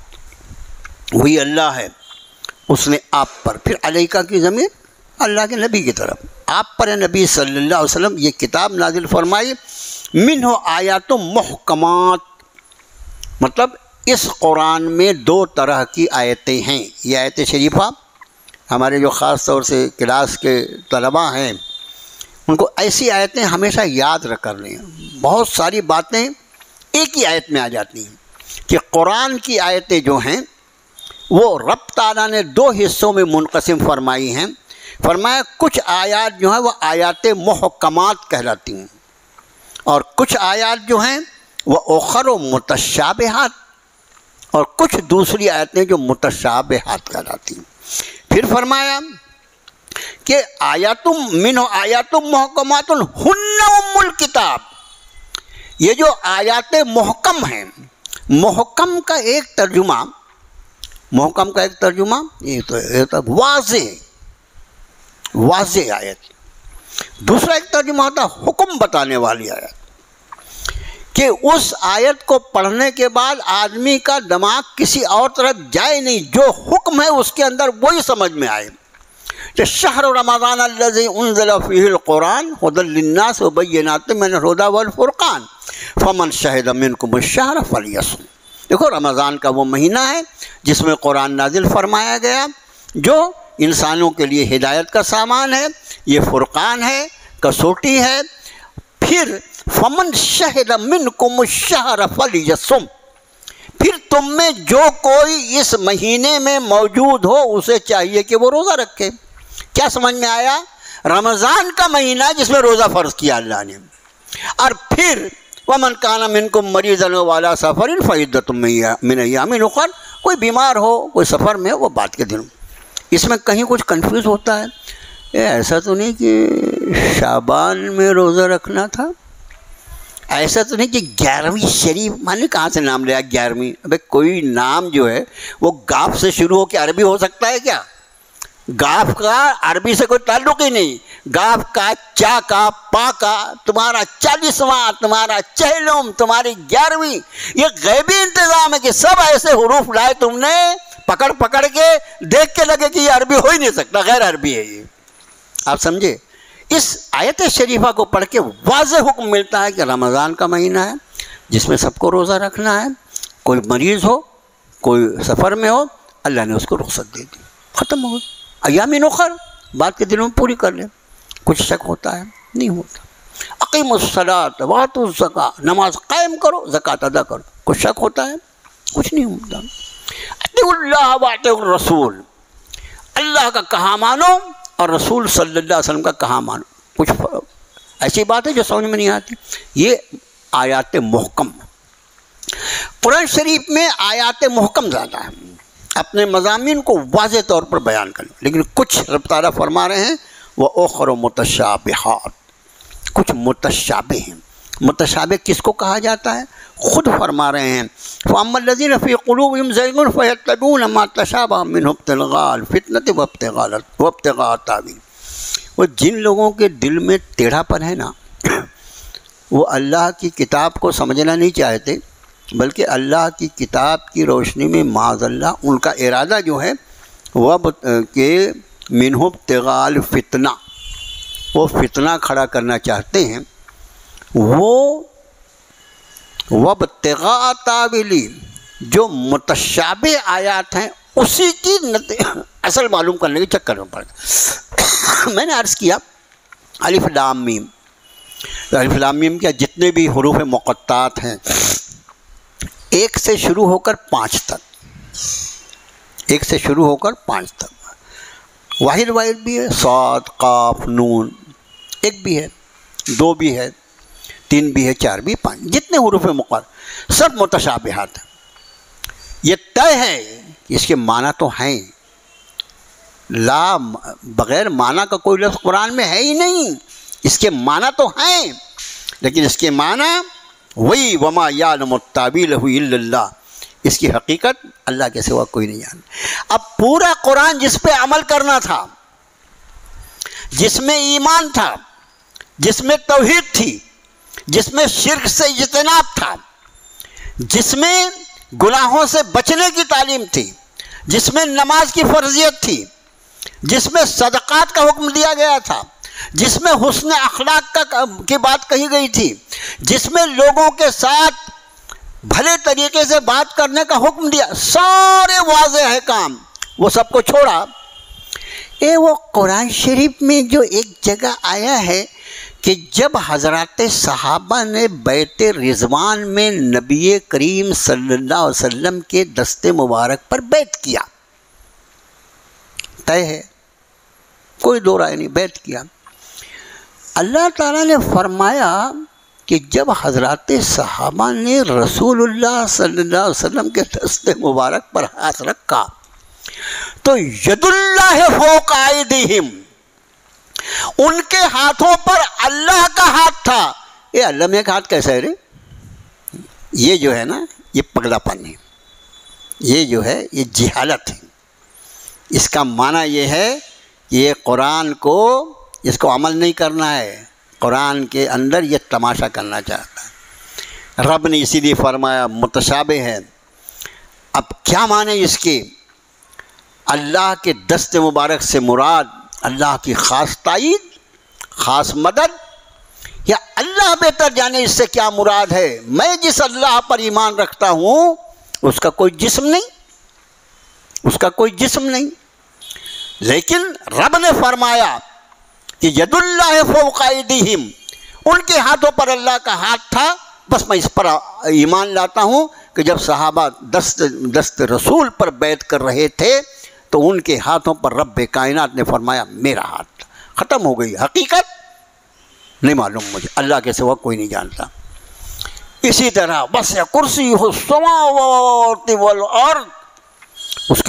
وہی اللہ ہے، اس نے آپ پر، پھر علیکہ کی ضمیر اللہ کے نبی کی طرف، آپ پر نبی صلی اللہ علیہ وسلم یہ کتاب نازل فرمائی. منہ آیات محکمات، مطلب اس قرآن میں دو طرح کی آیتیں ہیں. یہ آیت شریفہ ہمارے جو خاص طور سے کلاس کے طلباء ہیں ان کو ایسی آیتیں ہمیشہ یاد رکھ کر لیں. بہت ساری باتیں ایک ہی آیت میں آ جاتی ہیں کہ قرآن کی آیتیں جو ہیں وہ رب تعالیٰ نے دو حصوں میں منقسم فرمائی ہیں. فرمایا کچھ آیات جو ہیں وہ آیات محکمات کہلاتی ہیں، اور کچھ آیات جو ہیں وہ اخر و متشابہات، اور کچھ دوسری آیتیں جو متشابہات کہلاتی ہیں. پھر فرمایا کہ آیات منہ آیات محکمات ہن ام الکتاب. یہ جو آیات محکم ہیں، محکم کا ایک ترجمہ یہ تو واضح آیت. دوسرا ایک ترجمہ ہوتا حکم بتانے والی آیت، کہ اس آیت کو پڑھنے کے بعد آدمی کا دماغ کسی اور طرف جائے نہیں، جو حکم ہے اس کے اندر وہی سمجھ میں آئے. کہ شہر رمضان الذی انزل فیہ القرآن ھدی للناس وبینات من الھدی والفرقان فمن شہد منکم الشہر فلیصم. دیکھو رمضان کا وہ مہینہ ہے جس میں قرآن نازل فرمایا گیا، جو انسانوں کے لیے ہدایت کا سامان ہے، یہ فرقان ہے، کسوٹی ہے. پھر فمن شہد منکم الشہر فلیصم، پھر تم میں جو کوئی اس مہینے میں موجود ہو اسے چاہیے کہ وہ روزہ رکھے. کیا سمجھ میں آیا؟ رمضان کا مہینہ جس میں روزہ فرض کیا اللہ نے. اور پھر ومن کان منکم مریضا وعلی سفر فعدۃ من ایام اخر، کوئی بیمار ہو، کوئی سفر میں ہو، وہ بعد کے دنوں. اس میں کہیں کچھ کنفیوز ہوتا ہے، ایسا تو نہیں کہ شعبان میں روزہ رکھنا تھا، ایسا تو نہیں کہ 11ویں شریف، میں نے کہاں سے نام لیا 11ویں؟ ابھی کوئی نام جو ہے وہ گاف سے شروع ہو کے عربی ہو سکتا ہے کیا؟ گاف کا عربی سے کوئی تعلق ہی نہیں. گاف کا، چا کا، پا کا، تمہارا 40واں، تمہارا 40، تمہاری 11ویں، یہ غیبی انتظام ہے کہ سب ایسے حروف لائے تم نے پکڑ کے، دیکھ کے لگے کہ یہ عربی ہو ہی نہیں سکتا، غیر عربی ہے یہ. آپ سمجھے؟ اس آیت شریفہ کو پڑھ کے واضح حکم ملتا ہے کہ رمضان کا مہینہ ہے جس میں سب کو روزہ رکھنا ہے. کوئی مریض ہو، کوئی سفر میں ہو اللہ نے اس کو رخصت دے دی، ختم ہو گئی، ایام اخر بعد کے دنوں میں پوری کر لیں۔ کچھ شک ہوتا ہے؟ نہیں ہوتا۔ اقیم الصلاۃ وآتوا الزکاۃ، نماز قائم کرو، زکوٰۃ ادا کرو، کچھ شک ہوتا ہے؟ کچھ نہیں ہوتا۔ اطیعوا اللہ واطیعوا الرسول، اللہ کا کہا مانو اور رسول صلی اللہ علیہ وسلم کا کہا مانو۔ کچھ ایسی بات ہے جو سمجھ میں نہیں آتی۔ یہ آیات محکم، قرآن شریف میں آیات محکم زیادہ ہیں، اپنے مضامین کو واضح طور پر بیان کریں، لیکن کچھ رب تعالیٰ فرما رہے ہیں وَأُخَرُ مُتَشَابِهَاتٌ، کچھ متشابہ ہیں۔ متشابہ کس کو کہا جاتا ہے؟ خود فرما رہے ہیں فَأَمَّا الَّذِينَ فِي قُلُوبِهِمْ زَيْغٌ فَيَتَّبِعُونَ مَا تَشَابَهَ مِنْهُ ابْتِغَاءَ الْفِتْنَةِ وَابْتِغَاءَ تَأْوِيلِهِ۔ وہ جن لوگوں کے دل میں ٹیڑھا پن ہے نا، وہ اللہ کی کتاب کو سمجھنا نہیں چاہتے، بلکہ اللہ کی کتاب کی روشنی میں معاذ اللہ ان کا ارادہ جو ہے وہ کہ منہ ابتغاء الفتنہ، وہ فتنہ کھڑا کرنا چاہتے ہیں، وہ وابتغاء تاویلی، جو متشابہ آیات ہیں اسی کی اصل معلوم کرنے کے چکر میں پڑ گئے۔ میں نے عرض کیا الف لام میم، الف لام میم کیا جتنے بھی حروف مقطعات ہیں 1 سے شروع ہو کر 5 تک، 1 سے شروع ہو کر 5 تک، واحد واحد بھی ہے، صاد قاف نون، 1 بھی ہے، 2 بھی ہے، 3 بھی ہے، 4 بھی، 5، جتنے حروف مقطع سب متشابہات ہیں۔ یہ طے ہے اس کے معنی تو ہیں، لا بغیر معنی کا کوئی لفظ قرآن میں ہے ہی نہیں، اس کے معنی تو ہیں، لیکن اس کے معنی وہی وما یعلم التاویلہ الا اللہ، اس کی حقیقت اللہ کے سوا کوئی نہیں جانتا۔ اب پورا قرآن جس پہ عمل کرنا تھا، جس میں ایمان تھا، جس میں توحید تھی، جس میں شرک سے اجتناب تھا، جس میں گناہوں سے بچنے کی تعلیم تھی، جس میں نماز کی فرضیت تھی، جس میں صدقات کا حکم دیا گیا تھا، جس میں حسن اخلاق کی بات کہی گئی تھی، جس میں لوگوں کے ساتھ بھلے طریقے سے بات کرنے کا حکم دیا، سارے واضح ہے کام، وہ سب کو چھوڑا۔ وہ قرآن شریف میں جو ایک جگہ آیا ہے کہ جب حضرات صحابہ نے بیت رضوان میں نبی کریم صلی اللہ علیہ وسلم کے دست مبارک پر بیعت کیا، طے ہے، کوئی دو رائے نہیں، بیعت کیا۔ اللہ تعالیٰ نے فرمایا کہ جب حضرات صحابہ نے رسول اللہ صلی اللہ علیہ وسلم کے دست مبارک پر ہاتھ رکھا تو ید اللہ فوق ایدیہم، ان کے ہاتھوں پر اللہ کا ہاتھ تھا۔ یہ اللہ میں ایک ہاتھ کیسا ہے رے؟ یہ جو ہے نا یہ پگلا پن ہے، یہ جو ہے یہ جہالت ہے۔ اس کا معنی یہ ہے کہ یہ قرآن کو اس کو عمل نہیں کرنا ہے، قرآن کے اندر یہ تماشا کرنا چاہتا ہے۔ رب نے اسی لیے فرمایا متشابہ ہے۔ اب کیا معنی اس کے؟ اللہ کے دست مبارک سے مراد اللہ کی خاص تائید، خاص مدد، یا اللہ بہتر جانے اس سے کیا مراد ہے۔ میں جس اللہ پر ایمان رکھتا ہوں اس کا کوئی جسم نہیں، اس کا کوئی جسم نہیں، لیکن رب نے فرمایا کہ ید اللہ فوق ایدیہم، ان کے ہاتھوں پر اللہ کا ہاتھ تھا۔ بس میں اس پر ایمان لاتا ہوں کہ جب صحابہ دست رسول پر بیعت کر رہے تھے تو ان کے ہاتھوں پر رب کائنات نے فرمایا میرا ہاتھ، ختم ہو گئی۔ حقیقت نہیں معلوم مجھے، اللہ کے سوا کوئی نہیں جانتا۔ اسی طرح وسع کرسیہ السماوات والارض، اس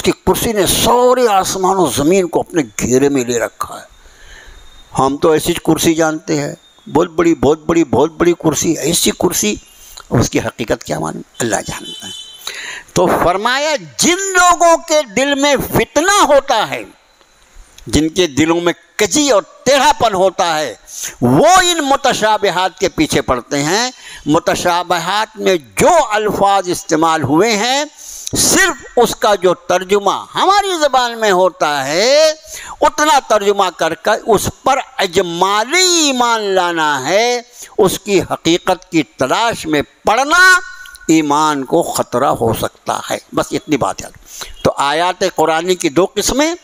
کی کرسی نے سارے آسمان و زمین کو اپنے گھیرے میں لے رکھا ہے۔ ہم تو ایسی کرسی جانتے ہیں، بہت بڑی کرسی، ایسی کرسی، اس کی حقیقت کیا معلوم، اللہ جانتا ہے۔ تو فرمایا جن لوگوں کے دل میں فتنہ ہوتا ہے، جن کے دلوں میں کجی اور ٹیڑھا پن ہوتا ہے، وہ ان متشابہات کے پیچھے پڑتے ہیں۔ متشابہات میں جو الفاظ استعمال ہوئے ہیں صرف اس کا جو ترجمہ ہماری زبان میں ہوتا ہے اتنا ترجمہ کر کے اس پر اجمالی ایمان لانا ہے، اس کی حقیقت کی تلاش میں پڑنا ایمان کو خطرہ ہو سکتا ہے۔ بس اتنی بات یاد۔ تو آیات قرآنی کی دو قسمیں،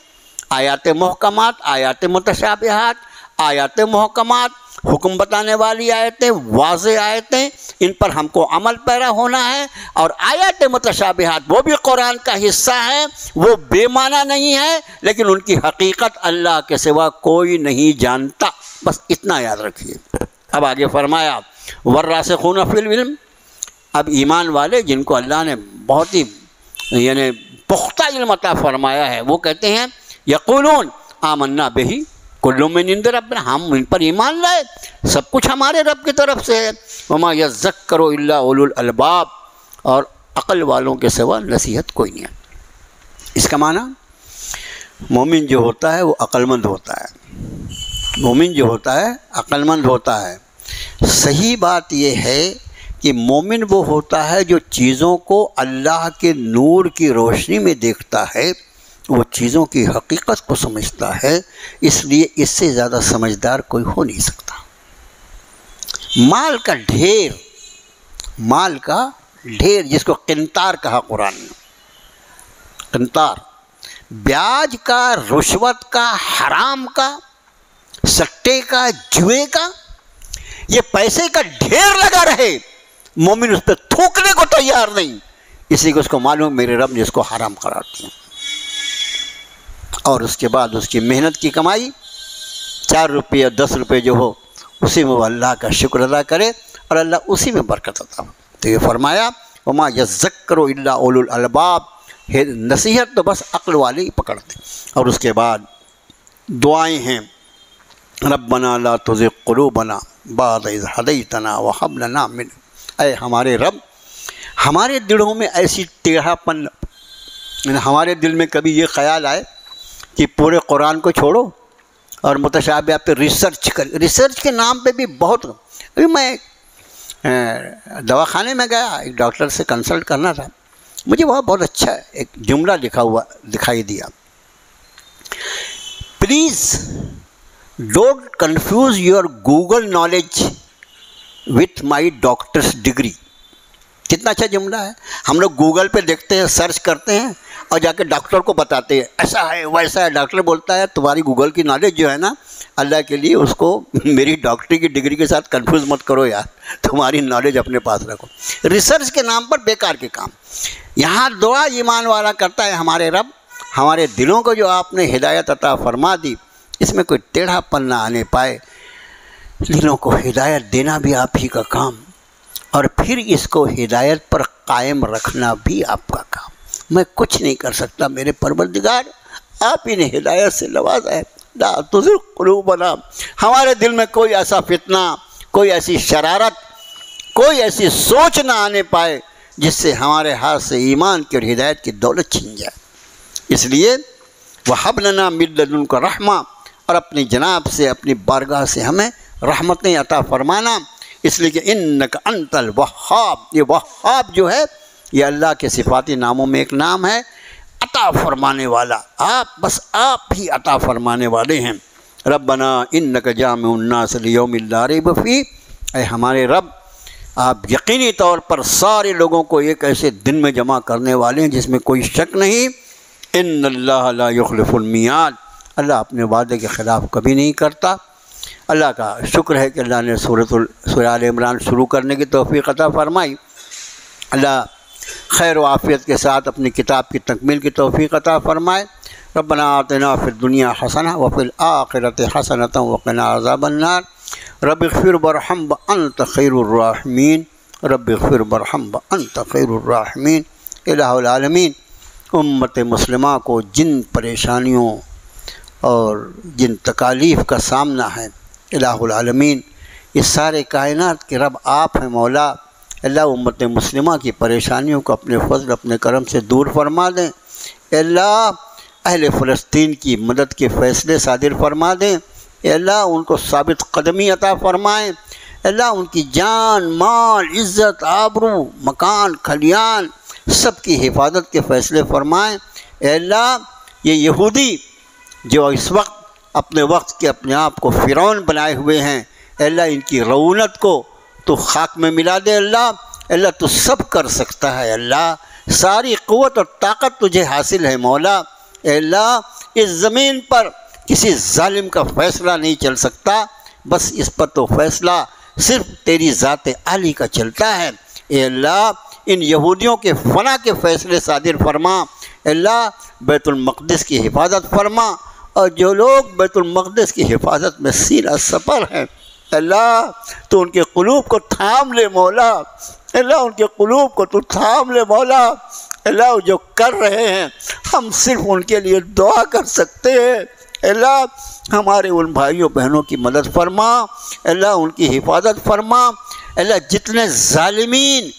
آیات محکمات، آیات متشابہات۔ آیات محکمات حکم بتانے والی آیتیں، واضح آیتیں، ان پر ہم کو عمل پیرا ہونا ہے۔ اور آیات متشابہات وہ بھی قرآن کا حصہ ہیں، وہ بے معنی نہیں ہے، لیکن ان کی حقیقت اللہ کے سوا کوئی نہیں جانتا۔ بس اتنا یاد رکھیے۔ اب آگے فرمایا والراسخون فی العلم۔ اب ایمان والے جن کو اللہ نے بہت ہی یعنی پختہ علم عطا فرمایا ہے، وہ کہتے ہیں یقولون آمنا بہ کل من عند ربنا، ہم ان پر ایمان لائے، سب کچھ ہمارے رب کی طرف سے ہے۔ وما یذکر الا اولو الالباب، اور عقل والوں کے سوا نصیحت کوئی نہیں ہے۔ اس کا معنی مومن جو ہوتا ہے وہ عقل مند ہوتا ہے، مومن جو ہوتا ہے عقل مند ہوتا ہے۔ صحیح بات یہ ہے کہ مومن وہ ہوتا ہے جو چیزوں کو اللہ کے نور کی روشنی میں دیکھتا ہے، وہ چیزوں کی حقیقت کو سمجھتا ہے۔ اس لیے اس سے زیادہ سمجھدار کوئی ہو نہیں سکتا۔ مال کا ڈھیر، مال کا ڈھیر جس کو قنطار کہا قرآن نے، قنطار، بیاج کا، رشوت کا، حرام کا، سٹے کا، جوئے کا، یہ پیسے کا ڈھیر لگا رہے، مومن اس پہ تھوکنے کو تیار نہیں، اسی کو اس کو معلوم میرے رب نے اس کو حرام قرار دیا۔ اور اس کے بعد اس کی محنت کی کمائی 4 روپے یا 10 روپے جو ہو، اسی میں وہ اللہ کا شکر ادا کرے اور اللہ اسی میں برکت عطا ہو۔ تو یہ فرمایا وما یذکر الا اولو الالباب، نصیحت تو بس عقل والے ہی پکڑتے۔ اور اس کے بعد دعائیں ہیں، ربنا لا تزغ قلوبنا بعد اذ ہدیتنا وہب لنا من، اے ہمارے رب ہمارے دلوں میں ایسی ٹیڑھا پن، ہمارے دل میں کبھی یہ خیال آئے کہ پورے قرآن کو چھوڑو اور متشابہات پہ ریسرچ کر، ریسرچ کے نام پہ بھی بہت۔ ابھی میں دواخانے میں گیا، ایک ڈاکٹر سے کنسلٹ کرنا تھا، مجھے وہاں بہت اچھا ایک جملہ لکھا ہوا دکھائی دیا، please don't confuse your Google knowledge with my doctor's degree. کتنا اچھا جملہ ہے۔ ہم لوگ گوگل پہ دیکھتے ہیں، سرچ کرتے ہیں اور جا کے ڈاکٹر کو بتاتے ہیں ایسا ہے ویسا ہے۔ ڈاکٹر بولتا ہے تمہاری گوگل کی نالج جو ہے نا، اللہ کے لیے اس کو میری ڈاکٹری کی ڈگری کے ساتھ کنفیوز مت کرو یار، تمہاری نالج اپنے پاس رکھو۔ ریسرچ کے نام پر بیکار کے کام۔ یہاں دعا ایمان والا کرتا ہے، ہمارے رب ہمارے دلوں کو جو آپ نے ہدایت عطا فرما دی، اس میں کوئی ٹیڑھا پن نہ آنے پائے، دلوں کو ہدایت دینا بھی آپ ہی کا کام، اور پھر اس کو ہدایت پر قائم رکھنا بھی آپ کا کام۔ میں کچھ نہیں کر سکتا، میرے پروردگار آپ ہی نے ہدایت سے نوازا ہے۔ لا تزغ قلوبنا، ہمارے دل میں کوئی ایسا فتنہ، کوئی ایسی شرارت، کوئی ایسی سوچ نہ آنے پائے جس سے ہمارے ہاتھ سے ایمان کی اور ہدایت کی دولت چھن جائے۔ اس لیے وَهَبْ لَنَا مِن لَدُنْكَ رَحْمَةً، اور اپنی جناب سے، اپنی بارگاہ سے ہمیں رحمتیں عطا فرمانا، اس لیے کہ اِنَّكَ أَنْتَ الْوَهَّابُ، یہ وہاب جو ہے یہ اللہ کے صفاتی ناموں میں ایک نام ہے، عطا فرمانے والا۔ آپ بس آپ ہی عطا فرمانے والے ہیں۔ ربنا انک جامع الناس لیوم لا ریب فیہ، اے ہمارے رب آپ یقینی طور پر سارے لوگوں کو ایک ایسے دن میں جمع کرنے والے ہیں جس میں کوئی شک نہیں۔ ان اللہ لا یخلف المیعاد، اللہ اپنے وعدے کے خلاف کبھی نہیں کرتا۔ اللہ کا شکر ہے کہ اللہ نے سورہ آل عمران شروع کرنے کی توفیق عطا فرمائی۔ اللہ خیر و عافیت کے ساتھ اپنی کتاب کی تکمیل کی توفیق عطا فرمائے۔ ربنا آتنا فی الدنیا حسنہ وفی الآخرۃ حسنۃ وقنا عذاب النار۔ رب اغفر وارحم وانت خیر الراحمین، رب اغفر وارحم وانت خیر الراحمین۔ الہ العالمین امت مسلمہ کو جن پریشانیوں اور جن تکالیف کا سامنا ہے، الہ العالمین اس سارے کائنات کے رب آپ ہیں مولا۔ اللہ امت مسلمہ کی پریشانیوں کو اپنے فضل اپنے کرم سے دور فرما دیں۔ اللہ اہل فلسطین کی مدد کے فیصلے صادر فرما دیں۔ اللہ ان کو ثابت قدمی عطا فرمائیں۔ اللہ ان کی جان، مال، عزت، آبرو، مکان، کھلیان سب کی حفاظت کے فیصلے فرمائیں۔ اللہ یہ یہودی جو اس وقت اپنے وقت کے اپنے آپ کو فرعون بنائے ہوئے ہیں، اللہ ان کی رعونت کو تو خاک میں ملا دے۔ اللہ اللہ تو سب کر سکتا ہے، اللہ ساری قوت اور طاقت تجھے حاصل ہے مولا۔ اے اللہ اس زمین پر کسی ظالم کا فیصلہ نہیں چل سکتا، بس اس پر تو فیصلہ صرف تیری ذات عالی کا چلتا ہے۔ اے اللہ ان یہودیوں کے فنا کے فیصلے صادر فرما، اے اللہ بیت المقدس کی حفاظت فرما، اور جو لوگ بیت المقدس کی حفاظت میں سینہ سپر ہیں اللہ تو ان کے قلوب کو تھام لے مولا، اللہ ان کے قلوب کو تو تھام لے مولا۔ اللہ جو کر رہے ہیں ہم صرف ان کے لیے دعا کر سکتے ہیں۔ اللہ ہمارے ان بھائیوں بہنوں کی مدد فرما، اللہ ان کی حفاظت فرما۔ اللہ جتنے ظالمین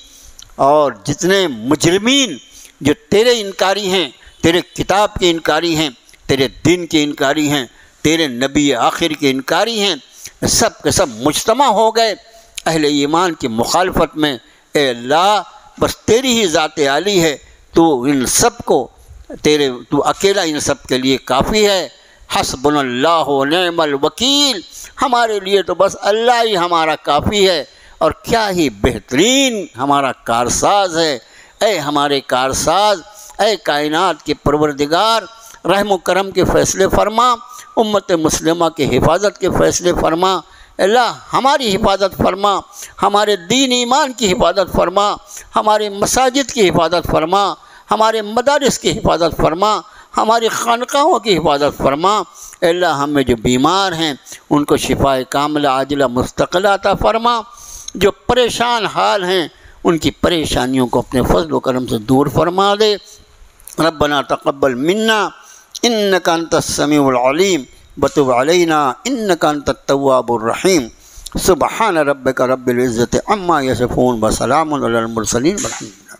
اور جتنے مجرمین جو تیرے انکاری ہیں، تیرے کتاب کے انکاری ہیں، تیرے دین کے انکاری ہیں، تیرے نبی آخر کے انکاری ہیں، سب کے سب مجتمع ہو گئے اہل ایمان کی مخالفت میں۔ اے اللہ بس تیری ہی ذات عالی ہے، تو ان سب کو تو اکیلا ان سب کے لیے کافی ہے۔ حسبنا اللہ و نعم الوکیل، ہمارے لیے تو بس اللہ ہی ہمارا کافی ہے، اور کیا ہی بہترین ہمارا کارساز ہے۔ اے ہمارے کارساز، اے کائنات کے پروردگار، رحم و کرم کے فیصلے فرما، امت مسلمہ کے حفاظت کے فیصلے فرما۔ اللہ ہماری حفاظت فرما، ہمارے دین ایمان کی حفاظت فرما، ہمارے مساجد کی حفاظت فرما، ہمارے مدارس کی حفاظت فرما، ہماری خانقاہوں کی حفاظت فرما۔ اے اللہ ہم میں جو بیمار ہیں ان کو شفاء کاملہ عاجلہ مستقلہ عطا فرما، جو پریشان حال ہیں ان کی پریشانیوں کو اپنے فضل و کرم سے دور فرما دے۔ ربنا تقبل منا انک انت السمیع العلیم وتب علینا انک انت التواب الرحیم۔ سبحان ربک رب العزت عما یصفون وسلام علی المرسلین والحمد للہ۔